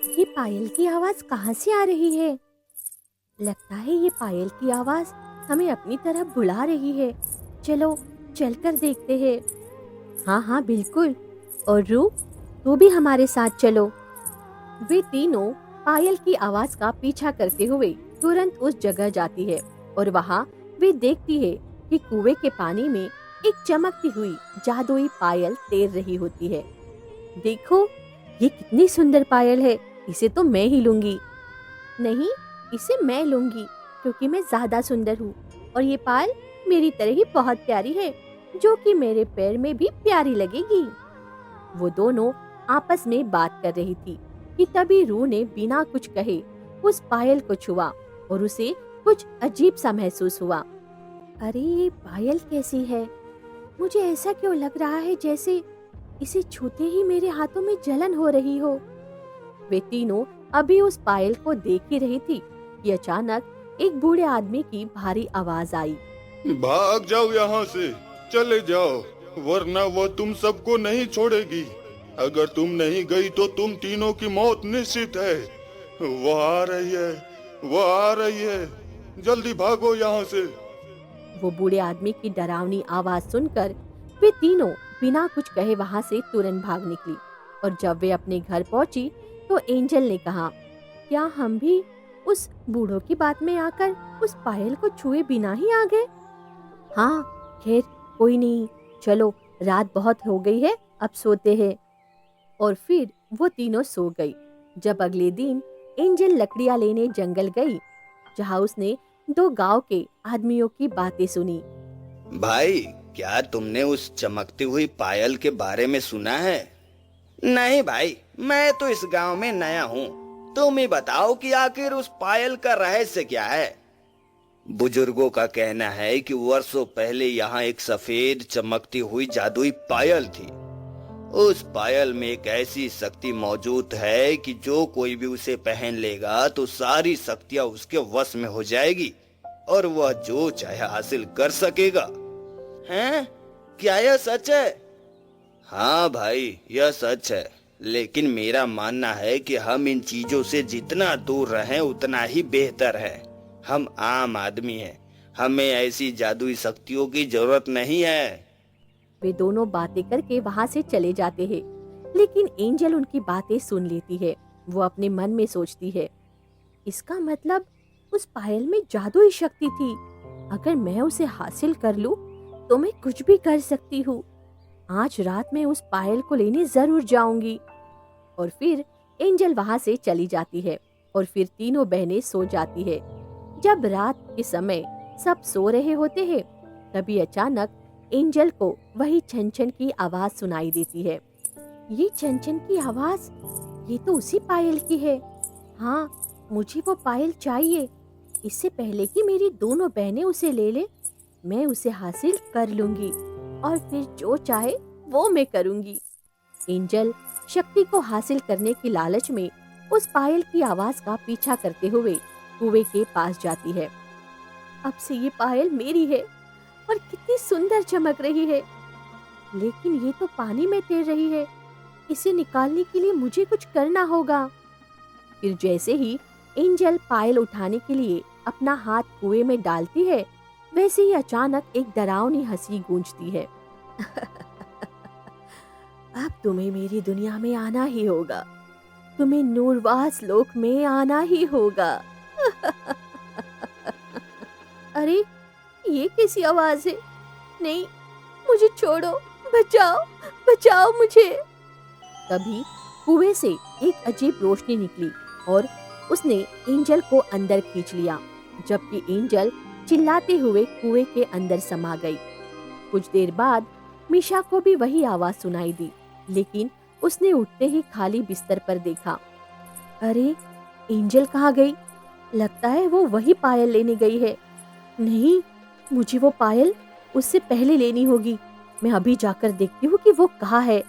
ये पायल की आवाज कहाँ से आ रही है? लगता है ये पायल की आवाज हमें अपनी तरफ बुला रही है। चलो चलकर देखते हैं। हाँ हाँ बिल्कुल। और रू, तू भी हमारे साथ चलो। वे तीनों पायल की आवाज का पीछा करते हुए तुरंत उस जगह जाती है और वहाँ वे देखती है कि कुएं के पानी में एक चमकती हुई जादुई पायल तैर रही होती है। देखो, ये कितनी सुंदर पायल है। इसे तो मैं ही लूंगी। नहीं, इसे मैं लूंगी क्योंकि मैं ज्यादा सुंदर हूँ और ये पायल मेरी तरह ही बहुत प्यारी है, जो कि मेरे पैर में भी प्यारी लगेगी। वो दोनों आपस में बात कर रही थी कि तभी रूह ने बिना कुछ कहे उस पायल को छुआ और उसे कुछ अजीब सा महसूस हुआ। अरे ये पायल कैसी है? मुझे ऐसा क्यों लग रहा है जैसे इसे छूते ही मेरे हाथों में जलन हो रही हो। वे तीनों अभी उस पायल को देख ही रही थी कि अचानक एक बूढ़े आदमी की भारी आवाज आई। भाग जाओ यहाँ से, चले जाओ, वरना वो तुम सबको नहीं छोड़ेगी। अगर तुम नहीं गई तो तुम तीनों की मौत निश्चित है। वो आ रही है, वो आ रही है, जल्दी भागो यहाँ से। वो बूढ़े आदमी की डरावनी आवाज सुनकर वे तीनों बिना कुछ कहे वहां से तुरंत भाग निकली। और जब वे अपने घर पहुंची तो एंजल ने कहा, क्या हम भी उस बूढ़ों की बात में आकर उस पायल को छुए बिना ही आ गए? हाँ, खैर कोई नहीं, चलो रात बहुत हो गई है, अब सोते हैं। और फिर वो तीनों सो गई। जब अगले दिन एंजल लकड़ियां लेने जंगल गई, जहाँ उसने दो गांव के आदमियों की बातें सुनी। भाई, क्या तुमने उस चमकती हुई पायल के बारे में सुना है? नहीं भाई, मैं तो इस गांव में नया हूँ। तुम ही बताओ कि आखिर उस पायल का रहस्य क्या है। बुजुर्गों का कहना है कि वर्षों पहले यहाँ एक सफेद चमकती हुई जादुई पायल थी। उस पायल में एक ऐसी शक्ति मौजूद है कि जो कोई भी उसे पहन लेगा तो सारी शक्तियाँ उसके वश में हो जाएगी और वह जो चाहे हासिल कर सकेगा। हैं? क्या यह सच है? हाँ भाई, यह सच है, लेकिन मेरा मानना है कि हम इन चीजों से जितना दूर रहें उतना ही बेहतर है। हम आम आदमी हैं, हमें ऐसी जादुई शक्तियों की जरूरत नहीं है। वे दोनों बातें करके वहां से चले जाते हैं, लेकिन एंजल उनकी बातें सुन लेती है। वो अपने मन में सोचती है, इसका मतलब उस पायल में जादुई शक्ति थी। अगर मैं उसे हासिल कर लूं, तो मैं कुछ भी कर सकती हूँ। आज रात में उस पायल को लेने जरूर जाऊंगी। और फिर एंजल वहां से चली जाती है और फिर तीनों बहनें सो जाती है। जब रात के समय सब सो रहे होते हैं, तभी अचानक एंजल को वही छन छन की आवाज सुनाई देती है। ये छन छन की आवाज, ये तो उसी पायल की है। हाँ, मुझे वो पायल चाहिए। इससे पहले कि मेरी दोनों बहनें उसे ले ले, मैं उसे हासिल कर लूंगी और फिर जो चाहे वो मैं करूंगी। एंजल शक्ति को हासिल करने की लालच में उस पायल की आवाज का पीछा करते हुए कुएं के पास जाती है। अब से ये पायल मेरी है और कितनी सुंदर चमक रही है। लेकिन ये तो पानी में तैर रही है। इसे निकालने के लिए मुझे कुछ करना होगा। फिर जैसे ही एंजल पायल उठाने के लिए अपना हाथ कुएं में डालती है, वैसे ही अचानक एक डरावनी हंसी गूंजती है। अब तुम्हें मेरी दुनिया में आना ही होगा। तुम्हें नूरवास लोक में आना ही होगा। अरे, ये कैसी आवाज है? नहीं, मुझे छोड़ो, बचाओ, बचाओ मुझे। तभी कुएं से एक अजीब रोशनी निकली और उसने एंजल को अंदर खींच लिया, जबकि एंजल चिल्लाते हुए कुएं के अंदर समा गई। कुछ देर बाद मीशा को भी वही आवाज सुनाई दी, लेकिन उसने उठते ही खाली बिस्तर पर देखा। अरे, एंजल कहाँ गई? लगता है वो वही पायल लेने गई है। नहीं, मुझे वो पायल उससे पहले लेनी होगी। मैं अभी जाकर देखती हूँ कि वो कहाँ है।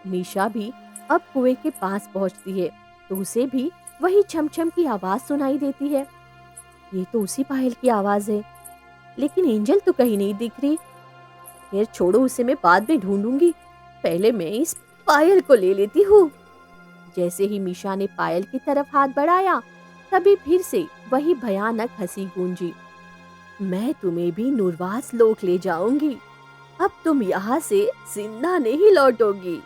मीशा भी अब कुएं के पास पहुँचती है तो उसे भी वही छम-छम की आवाज सुनाई देती है। ये तो उसी पायल की आवाज है, लेकिन एंजल तो कहीं नहीं दिख रही। खैर छोड़ो, उसे मैं बाद में ढूंढूंगी। पहले मैं इस पायल को ले लेती हूँ। जैसे ही मीशा ने पायल की तरफ हाथ बढ़ाया, तभी फिर से वही भयानक हंसी गूंजी। मैं तुम्हें भी नूरवास लोक ले जाऊंगी, अब तुम यहाँ से जिंदा नहीं लौटोगी।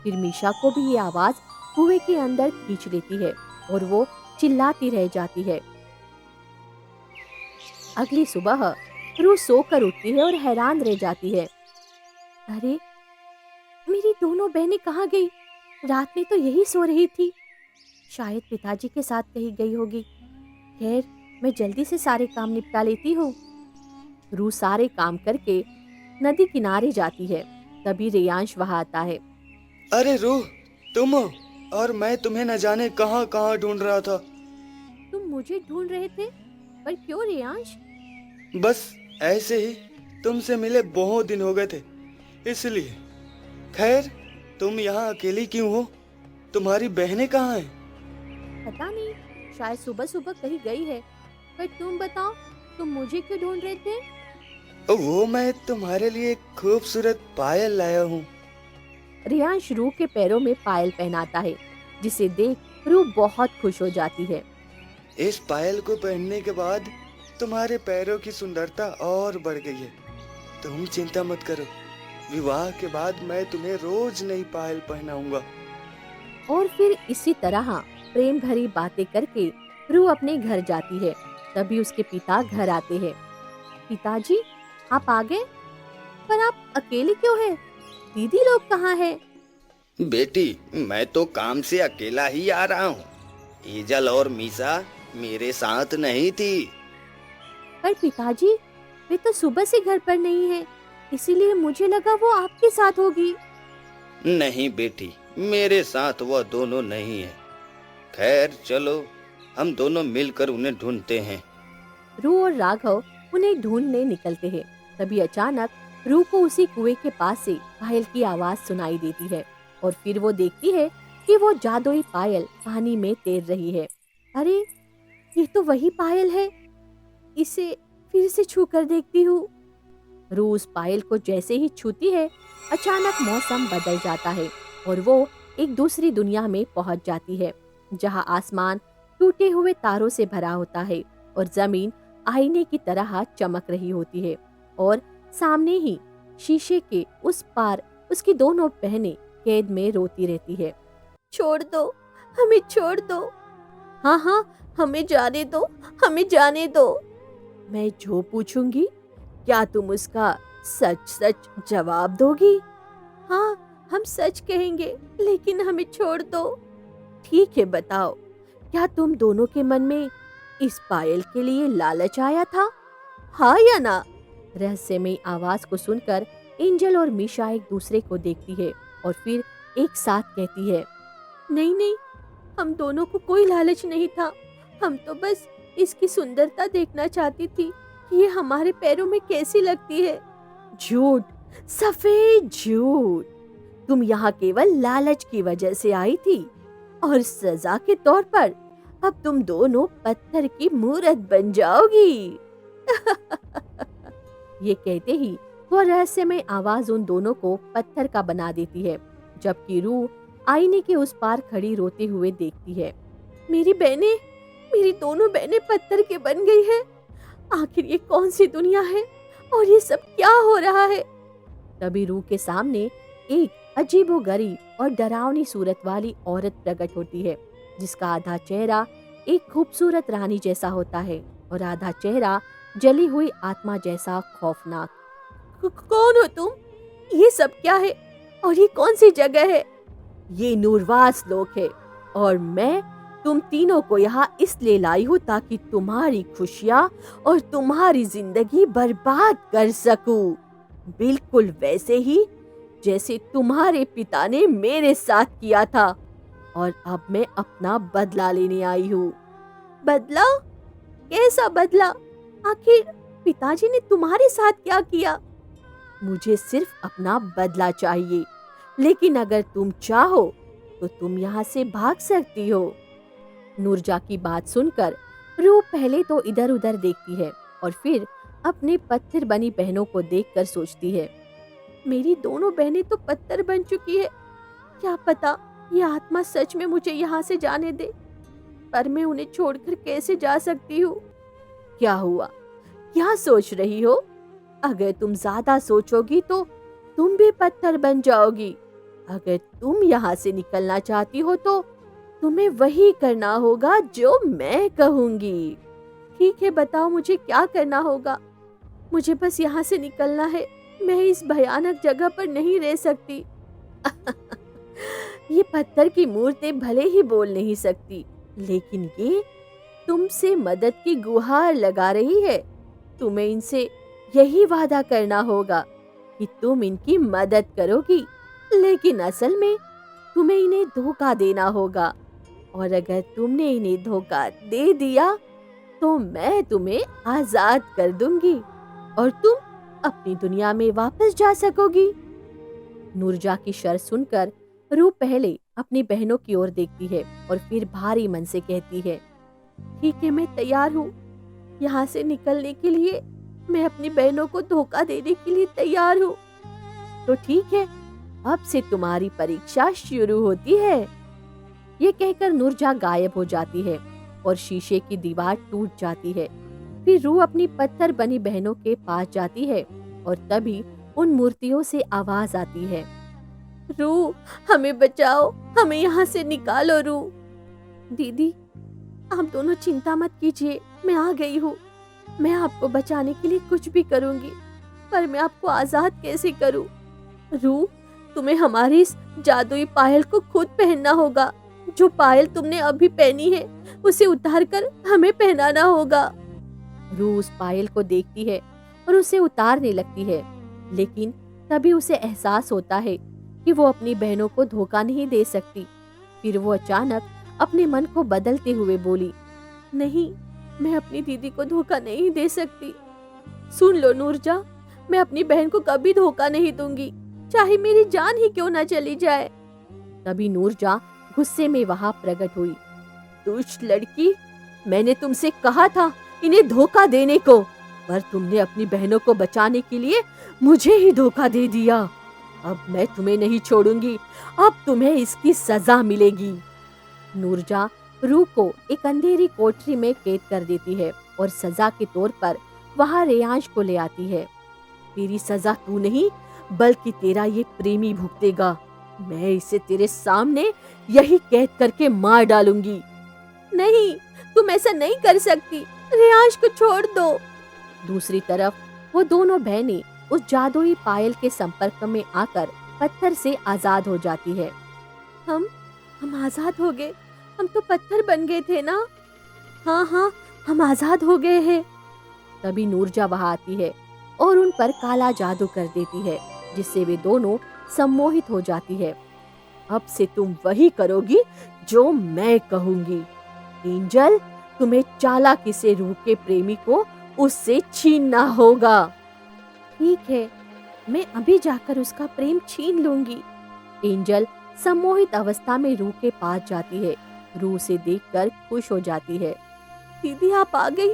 फिर मीशा को भी ये आवाज कुएं के अंदर खींच लेती है और वो चिल्लाती रह जाती है। अगली सुबह रूह सोकर उठती है और हैरान रह जाती है। अरे, मेरी दोनों बहनें कहाँ गई? रात में तो यही सो रही थी। शायद पिताजी के साथ कहीं गई होगी। खैर, मैं जल्दी से सारे काम निपटा लेती हूँ। रूह सारे काम करके नदी किनारे जाती है। तभी रेयांश वहां आता है। अरे रूह, तुम हो? और मैं तुम्हें न जाने कहाँ कहाँ ढूंढ रहा था। तुम मुझे ढूंढ रहे थे? पर क्यों रेयांश? बस ऐसे ही, तुमसे मिले बहुत दिन हो गए थे, इसलिए। खैर, तुम यहाँ अकेली क्यों हो? तुम्हारी बहनें कहाँ हैं? पता नहीं, शायद सुबह सुबह कहीं गई है। पर तुम बताओ, तुम मुझे क्यों ढूंढ रहे थे? वो मैं तुम्हारे लिए एक खूबसूरत पायल लाया हूँ। रेयांश रूह के पैरों में पायल पहनाता है, जिसे देख रूह बहुत खुश हो जाती है। इस पायल को पहनने के बाद तुम्हारे पैरों की सुंदरता और बढ़ गई है। तुम चिंता मत करो, विवाह के बाद मैं तुम्हें रोज नई पायल पहनाऊंगा। और फिर इसी तरह प्रेम भरी बातें करके रूह अपने घर जाती है। तभी उसके पिता घर आते हैं। पिताजी, आप आ गए? पर आप अकेले क्यों हैं? दीदी लोग कहाँ हैं? बेटी, मैं तो काम से अकेला ही आ रहा हूँ। एजल और मीसा मेरे साथ नहीं थी। पर पिताजी, वे तो सुबह से घर पर नहीं है, इसीलिए मुझे लगा वो आपके साथ होगी। नहीं बेटी, मेरे साथ वह दोनों नहीं है। खैर चलो, हम दोनों मिलकर उन्हें ढूंढते हैं। रूह और राघव उन्हें ढूंढने निकलते हैं। तभी अचानक रूह को उसी कुएं के पास से पायल की आवाज सुनाई देती है और फिर वो देखती है कि वो जादुई पायल पानी में तैर रही है। अरे, ये तो वही पायल है। इसे फिर से छू कर देखती हूँ। रूह उस पायल को जैसे ही छूती है, अचानक मौसम बदल जाता है और वो एक दूसरी दुनिया में पहुंच जाती है, जहाँ आसमान टूटे हुए तारों से भरा होता है और जमीन आईने की तरह चमक रही होती है। और सामने ही शीशे के उस पार उसकी दोनों बहनें कैद में रोती रहती है। छोड़ दो, हमें छोड़ दो। हाँ हाँ, हमें जाने दो, हमें जाने दो। मैं जो पूछूंगी, क्या तुम उसका सच सच जवाब दोगी? हाँ, हम सच कहेंगे, लेकिन हमें छोड़ दो। ठीक है, बताओ, क्या तुम दोनों के मन में इस पायल के लिए लालच आया था? हाँ या ना? रहस्यमयी आवाज को सुनकर एंजल और मीशा एक दूसरे को देखती है और फिर एक साथ कहती है, नहीं नहीं, हम दोनों को कोई लालच नहीं था। हम तो बस इसकी सुंदरता देखना चाहती थी कि ये हमारे पैरों में कैसी लगती है। झूठ, सफेद झूठ। तुम यहाँ केवल लालच की वजह से आई थी और सजा के तौर पर अब तुम दोनों पत्थर की मूरत बन जाओगी। ये कहते ही वो रहस्यमय आवाज उन दोनों को पत्थर का बना देती है, जबकि रूह आईने के उस पार खड़ी रोते हुए देखती है। मेरी दोनों बहनें पत्थर के बन गई हैं। आखिर ये कौन सी दुनिया है और ये सब क्या हो रहा है? तभी रूह के सामने एक अजीबोगरीब और डरावनी सूरत वाली औरत प्रकट होती है, जिसका आधा चेहरा एक खूबसूरत रानी जैसा होता है और आधा चेहरा जली हुई आत्मा जैसा खौफनाक। कौन हो तुम? ये सब क्या है और ये कौन सी जगह है? ये नूरवास लोक है और मैं तुम तीनों को यहाँ इसलिए लाई हूँ ताकि तुम्हारी खुशियाँ और तुम्हारी जिंदगी बर्बाद कर सकूं, बिल्कुल वैसे ही जैसे तुम्हारे पिता ने मेरे साथ किया था। और अब मैं अपना बदला लेने आई हूँ। बदला? कैसा बदला? आखिर पिताजी ने तुम्हारे साथ क्या किया? मुझे सिर्फ अपना बदला चाहिए, लेकिन अगर तुम चाहो तो तुम यहाँ से भाग सकती हो। नूरजा की बात सुनकर रूह पहले तो इधर उधर देखती है और फिर अपने पत्थर बनी बहनों को देखकर सोचती है, मेरी दोनों बहनें तो पत्थर बन चुकी है, क्या पता ये आत्मा सच में मुझे यहाँ से जाने दे, पर मैं उन्हें छोड़कर कैसे जा सकती हूँ? क्या हुआ? क्या सोच रही हो? अगर तुम ज्यादा सोचोगी तो तुम भी पत्थर बन जाओगी। अगर तुम यहाँ से निकलना चाहती हो तो तुम्हें वही करना होगा जो मैं कहूंगी। ठीक है, बताओ मुझे क्या करना होगा। मुझे बस यहाँ से निकलना है। मैं इस भयानक जगह पर नहीं रह सकती। ये पत्थर की मूर्तें भले ही बोल नहीं सकती, लेकिन ये तुमसे मदद की गुहार लगा रही है। तुम्हें इनसे यही वादा करना होगा कि तुम इनकी मदद करोगी, लेकिन असल में तुम्हें इन्हें धोखा देना होगा। और अगर तुमने इन्हें धोखा दे दिया तो मैं तुम्हें आजाद कर दूंगी और तुम अपनी दुनिया में वापस जा सकोगी। नूरजा की शर्त सुनकर रूह पहले अपनी बहनों की ओर देखती है और फिर भारी मन से कहती है, ठीक है, मैं तैयार हूँ। यहाँ से निकलने के लिए मैं अपनी बहनों को धोखा देने के लिए तैयार हूँ। तो ठीक है, अब से तुम्हारी परीक्षा शुरू होती है। ये कहकर नूरजा गायब हो जाती है और शीशे की दीवार टूट जाती है। फिर रूह अपनी पत्थर बनी बहनों के पास जाती है और तभी उन मूर्तियों से आवाज आती है, रूह, हमें बचाओ, हमें यहाँ से निकालो रूह। दीदी, आप दोनों चिंता मत कीजिए, मैं आ गई हूँ। मैं आपको बचाने के लिए कुछ भी करूँगी, पर मैं आपको आजाद कैसे करूँ? रूह, तुम्हें हमारी इस जादुई पायल को खुद पहनना होगा। जो पायल तुमने अभी पहनी है उसे उतारकर हमें पहनाना होगा। रूह उस पायल को देखती है और उसे उतारने लगती है, लेकिन तभी उसे एहसास होता है कि वो अपनी बहनों को धोखा नहीं दे सकती। फिर वो अचानक अपने मन को बदलते हुए बोली, नहीं, मैं अपनी दीदी को धोखा नहीं दे सकती। सुन लो नूरजा, मैं अपनी बहन को कभी धोखा नहीं दूंगी, चाहे मेरी जान ही क्यों ना चली जाए। तभी नूरजा गुस्से में वहां प्रकट हुई, दुष्ट लड़की, मैंने तुमसे कहा था इन्हें धोखा देने को, पर तुमने अपनी बहनों को बचाने के लिए मुझे ही धोखा दे दिया। अब मैं तुम्हें नहीं छोड़ूंगी, अब तुम्हें इसकी सजा मिलेगी। नूरजा रूह को एक अंधेरी कोठरी में कैद कर देती है और सजा के तौर पर वहां रेयांश को ले आती है। तेरी सजा तू नहीं, बल्कि तेरा ये प्रेमी भुगतेगा। मैं इसे तेरे सामने यही कैद करके मार डालूंगी। नहीं, तुम ऐसा नहीं कर सकती, रेयांश को छोड़ दो। दूसरी तरफ वो दोनों बहनें उस जादुई पायल के संपर्क में आकर पत्थर से आजाद हो जाती है। हम आजाद हो गए, हम तो पत्थर बन गए थे ना। हाँ, हम आजाद हो गए हैं। तभी नूरजा वहां आती है और उन पर काला जादू कर देती है, जिससे वे दोनों सम्मोहित हो जाती है। अब से तुम वही करोगी जो मैं कहूंगी। एंजल, तुम्हें चालाकी से रूह के प्रेमी को उससे छीनना होगा। ठीक है, मैं अभी जाकर उसका प्रेम छीन लूंगी। एंजल सम्मोहित अवस्था में रूह के पास जाती है। रूह से देखकर खुश हो जाती है। दीदी, आप आ गई,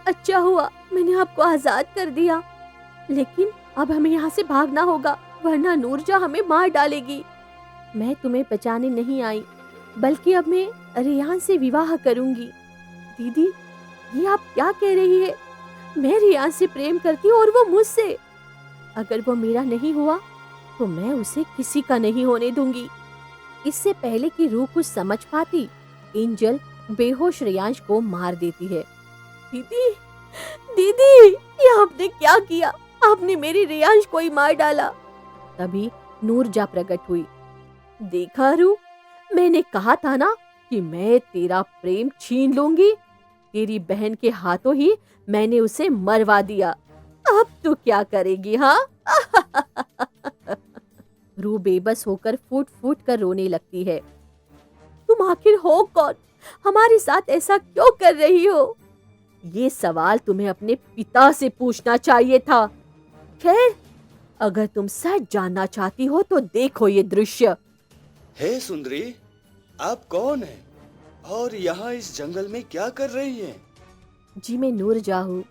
अच्छा हुआ मैंने आपको आजाद कर दिया, लेकिन अब हमें यहाँ से भागना होगा, वरना नूरजा हमें मार डालेगी। मैं तुम्हें बचाने नहीं आई, बल्कि अब मैं रेयान से विवाह करूंगी। दीदी, ये आप क्या कह रही है? मैं रेयान से प्रेम करती हूँ और वो मुझसे। अगर वो मेरा नहीं हुआ तो मैं उसे किसी का नहीं होने दूंगी। इससे पहले कि रूह कुछ समझ पाती, एंजल बेहोश रेयांश को मार देती है। दीदी, दीदी, ये आपने क्या किया? आपने मेरी रेयांश को ही मार डाला। तभी नूरजा प्रकट हुई। देखा रूह, मैंने कहा था ना कि मैं तेरा प्रेम छीन लूंगी। तेरी बहन के हाथों ही मैंने उसे मरवा दिया। अब तू क्या करेगी? हाँ? रूह बेबस होकर फूट फूट कर रोने लगती है। तुम आखिर हो कौन? हमारे साथ ऐसा क्यों कर रही हो? ये सवाल तुम्हें अपने पिता से पूछना चाहिए था। खैर, अगर तुम सच जानना चाहती हो तो देखो ये दृश्य। हे सुंदरी, आप कौन हैं? और यहाँ इस जंगल में क्या कर रही हैं? जी, मैं नूरजा हूँ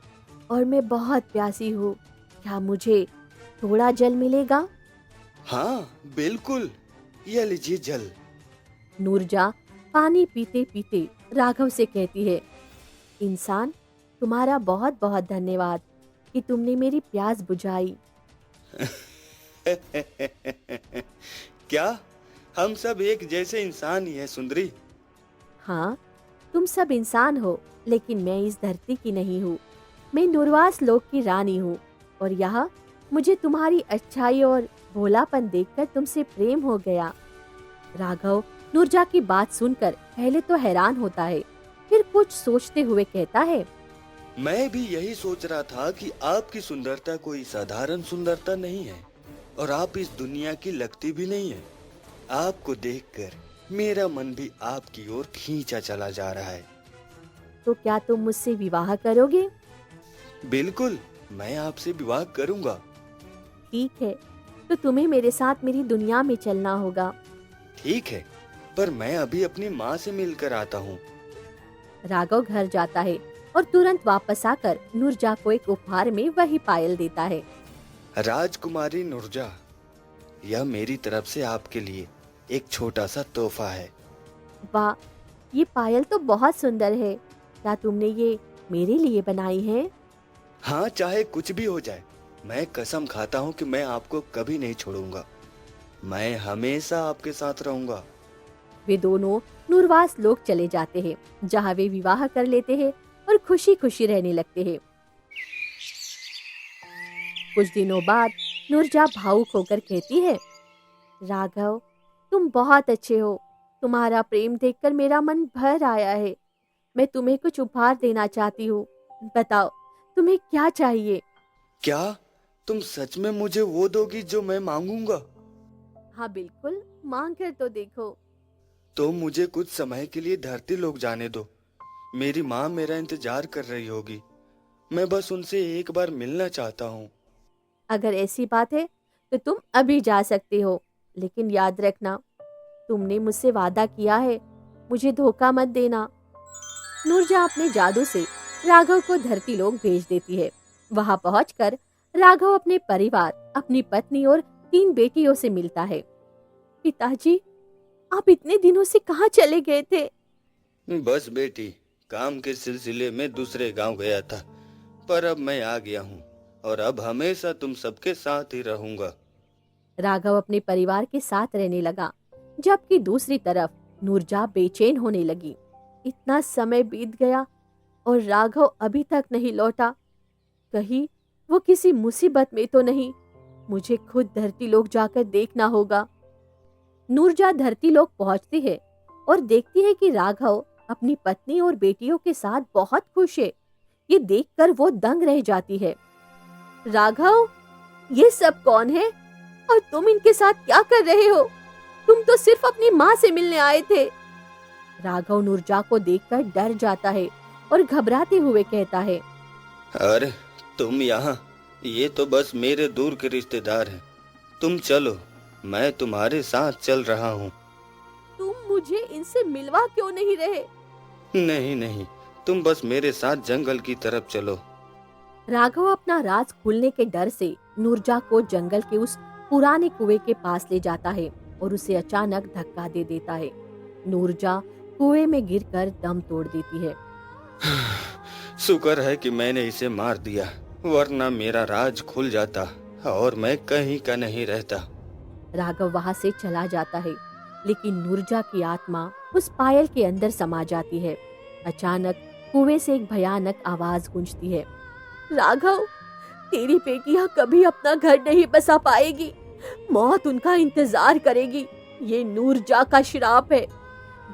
और मैं बहुत प्यासी हूँ। क्या मुझे थोड़ा जल मिलेगा? हाँ, बिल्कुल। यह लीजिए जल। नूरजा पानी पीते पीते राघव से कहती है, इंसान, तुम्हारा बहुत बहुत धन्यवाद कि तुमने मेरी प्यास बुझाई। क्या हम सब एक जैसे इंसान ही हैं सुंदरी? हाँ, तुम सब इंसान हो, लेकिन मैं इस धरती की नहीं हूँ। मैं नुरवास लोक की रानी हूँ और यहाँ मुझे तुम्हारी अच्छाई और भोलापन देखकर तुमसे प्रेम हो गया। राघव नूरजा की बात सुनकर पहले तो हैरान होता है, फिर कुछ सोचते हुए कहता है, मैं भी यही सोच रहा था कि आपकी सुंदरता कोई साधारण सुंदरता नहीं है और आप इस दुनिया की लगती भी नहीं है। आपको देखकर मेरा मन भी आपकी ओर खींचा चला जा रहा है। तो क्या तुम मुझसे विवाह करोगे? बिल्कुल, मैं आपसे विवाह करूंगा। ठीक है, तो तुम्हें मेरे साथ मेरी दुनिया में चलना होगा। ठीक है, पर मैं अभी अपनी माँ से मिलकर आता हूँ। राघव घर जाता है और तुरंत वापस आकर नूरजा को एक उपहार में वही पायल देता है। राजकुमारी नूरजा, यह मेरी तरफ से आपके लिए एक छोटा सा तोहफा है। वाह, ये पायल तो बहुत सुंदर है। क्या तुमने ये मेरे लिए बनाई है? हाँ, चाहे कुछ भी हो जाए, मैं कसम खाता हूँ कि मैं आपको कभी नहीं छोड़ूंगा। मैं हमेशा आपके साथ रहूंगा। वे दोनों नूरवास लोक चले जाते हैं, जहाँ वे विवाह कर लेते हैं और खुशी खुशी रहने लगते हैं। कुछ दिनों बाद नूरजा भावुक होकर कहती है, राघव, तुम बहुत अच्छे हो। तुम्हारा प्रेम देखकर मेरा मन भर आया है। मैं तुम्हें कुछ उपहार देना चाहती हूँ। बताओ, तुम्हें क्या चाहिए? क्या तुम सच में मुझे वो दोगी जो मैं मांगूंगा? हाँ बिल्कुल, मांग कर तो देखो। तो मुझे कुछ समय के लिए धरती लोक जाने दो। मेरी माँ मेरा इंतजार कर रही होगी। मैं बस उनसे एक बार मिलना चाहता हूँ। अगर ऐसी बात है तो तुम अभी जा सकते हो, लेकिन याद रखना, तुमने मुझसे वादा किया है, मुझे धोखा मत देना। नूरजा अपने जादू से राघव को धरती लोक भेज देती है। वहां पहुंचकर राघव अपने परिवार, अपनी पत्नी और 3 बेटियों से मिलता है। पिताजी, आप इतने दिनों से कहाँ चले गए थे? बस बेटी, काम के सिलसिले में दूसरे गांव गया था, पर अब मैं आ गया हूँ और अब हमेशा तुम सबके साथ ही रहूंगा। राघव अपने परिवार के साथ रहने लगा, जबकि दूसरी तरफ नूरजा बेचैन होने लगी। इतना समय बीत गया और राघव अभी तक नहीं लौटा। कहीं वो किसी मुसीबत में तो नहीं? मुझे खुद धरती लोक जाकर देखना होगा। नूरजा धरती लोक पहुंचती है और देखती है कि राघव अपनी पत्नी और बेटियों के साथ बहुत खुश है। ये देखकर वो दंग रह जाती है। राघव, ये सब कौन है और तुम इनके साथ क्या कर रहे हो? तुम तो सिर्फ अपनी माँ से मिलने आए थे। राघव नूरजा को देखकर डर जाता है और घबराते हुए कहता है, अरे तुम यहाँ? ये तो बस मेरे दूर के रिश्तेदार हैं। तुम चलो, मैं तुम्हारे साथ चल रहा हूँ। तुम मुझे इनसे मिलवा क्यों नहीं रहे? नहीं नहीं, तुम बस मेरे साथ जंगल की तरफ चलो। राघव अपना राज खुलने के डर से नूरजा को जंगल के उस पुराने कुएं के पास ले जाता है और उसे अचानक धक्का दे देता है। नूरजा कुएं में गिरकर दम तोड़ देती है। शुक्र है कि मैंने इसे मार दिया, वरना मेरा राज खुल जाता और मैं कहीं का नहीं रहता। राघव वहां से चला जाता है, लेकिन नूरजा की आत्मा उस पायल के अंदर समा जाती है। अचानक कुएं से एक भयानक आवाज गूंजती है, राघव, तेरी बेटियां कभी अपना घर नहीं बसा पाएगी। मौत उनका इंतजार करेगी। ये नूरजा का श्राप है।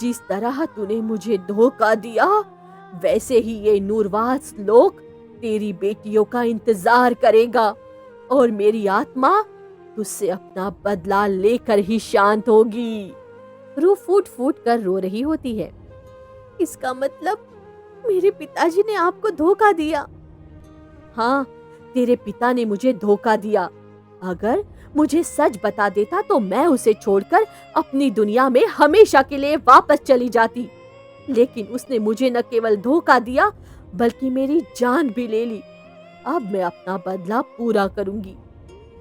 जिस तरह तूने मुझे धोखा दिया, वैसे ही ये नूरवास लोक तेरी बेटियों का इंतजार करेगा और मेरी आत्मा तुझसे अपना बदला लेकर ही शांत होगी। रूह फूट फूट कर रो रही होती है। इसका मतलब मेरे पिताजी ने आपको धोखा दिया। हाँ, तेरे पिता ने मुझे धोखा दिया। अगर मुझे सच बता देता तो मैं उसे छोड़कर अपनी दुनिया में हमेशा के लिए वापस चली जाती। लेकिन उसने मुझे न केवल धोखा दिया, बल्कि मेरी जान भी ले ली। अब मैं अपना बदला पूरा करूंगी।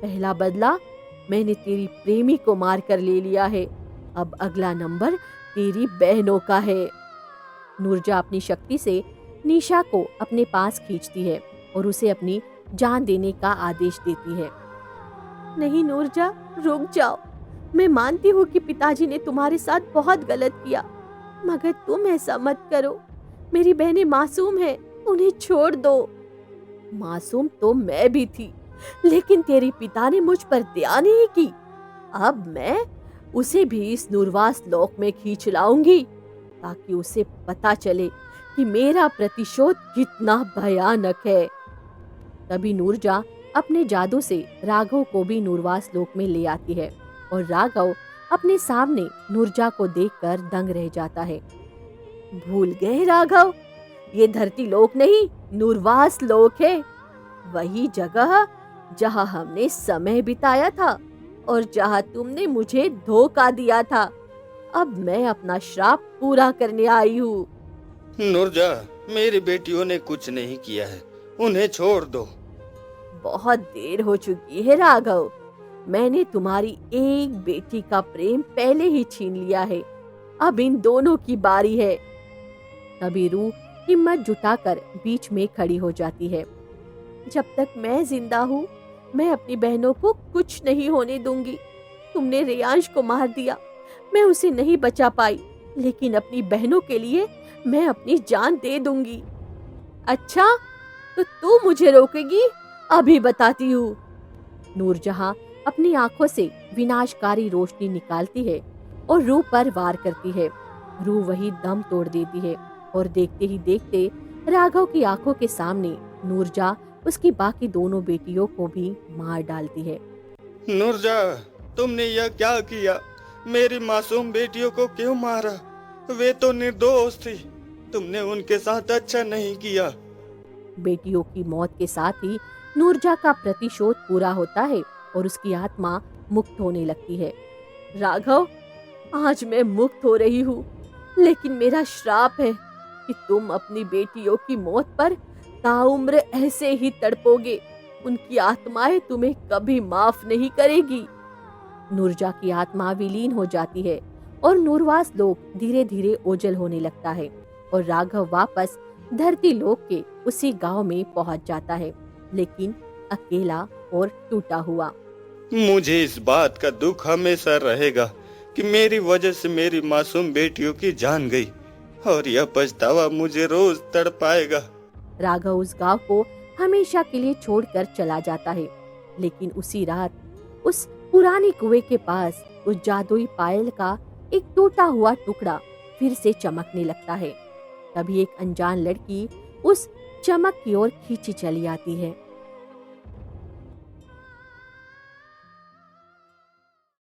पहला बदला मैंने तेरी प्रेमी को मार कर ले लिया है। अब अगला नंबर तेरी बहनों का है। नूरजा अपनी शक्ति से निशा को अपने पास खींचती है और उसे अपनी जान देने का आदेश देती है। नहीं नूरजा, रुक जाओ। मैं मानती हूँ कि पिताजी ने तुम्हारे साथ बहुत गलत किया, मगर तुम ऐसा मत करो। मेरी बहनें मासूम हैं, उन्हें छोड़ दो। मासूम तो मैं भी थी, लेकिन तेरे पिता ने मुझ पर दया नहीं की। अब मैं उसे भी इस नूरवास लोक में खींच लाऊंगी, ताकि उसे पता चले कि मेरा प्रतिशोध कितना भयानक है। तभी नूरजा अपने जादू से राघव को भी नूरवास लोक में ले आती है और राघव अपने सामने नूरजा को देखकर दंग रह जाता है। भूल गए राघव, ये धरती लोक नहीं, नूरवास लोक है। वही जगह जहां हमने समय बिताया था और जहां तुमने मुझे धोखा दिया था। अब मैं अपना श्राप पूरा करने आई हूँ। नूरजा, मेरी बेटियों ने कुछ नहीं किया है, उन्हें छोड़ दो। बहुत देर हो चुकी है राघव, मैंने तुम्हारी एक बेटी का प्रेम पहले ही छीन लिया है। अब इन दोनों की बारी है। तभी रूह हिम्मत जुटाकर बीच में खड़ी हो जाती है। जब तक मैं जिंदा हूँ, मैं अपनी बहनों को कुछ नहीं होने दूंगी। तुमने रेयांश को मार दिया, मैं उसे नहीं बचा पाई, लेकिन अपनी बहनों के लिए मैं अपनी जान दे दूंगी। अच्छा, तो तू मुझे रोकेगी? अभी बताती हूँ। नूरजहां अपनी आंखों से विनाशकारी रोशनी निकालती है और रूह पर वार करती है। रूह वही दम तोड़ देती है और देखते ही देखते राघव की आंखों के सामने नूरजा उसकी बाकी दोनों बेटियों को भी मार डालती है। नूरजा, तुमने यह क्या किया? मेरी मासूम बेटियों को क्यों मारा? वे तो निर्दोष थी, तुमने उनके साथ अच्छा नहीं किया। बेटियों की मौत के साथ ही नूरजा का प्रतिशोध पूरा होता है और उसकी आत्मा मुक्त होने लगती है। राघव, आज मैं मुक्त हो रही हूँ, लेकिन मेरा श्राप है कि तुम अपनी बेटियों की मौत पर ताउम्र ऐसे ही तड़पोगे। उनकी आत्माएं तुम्हें कभी माफ नहीं करेगी। नूरजा की आत्मा विलीन हो जाती है और नूरवास लोक धीरे धीरे ओझल होने लगता है और राघव वापस धरती लोक के उसी गांव में पहुंच जाता है, लेकिन अकेला और टूटा हुआ। मुझे इस बात का दुख हमेशा रहेगा कि मेरी वजह से मेरी मासूम बेटियों की जान गई, और यह पछतावा मुझे रोज तड़पाएगा। राघव उस गांव को हमेशा के लिए छोड़कर चला जाता है, लेकिन उसी रात उस पुराने कुएं के पास उस जादुई पायल का एक टूटा हुआ टुकड़ा फिर से चमकने लगता है। तभी एक अनजान लड़की उस चमक की ओर खींची चली आती है।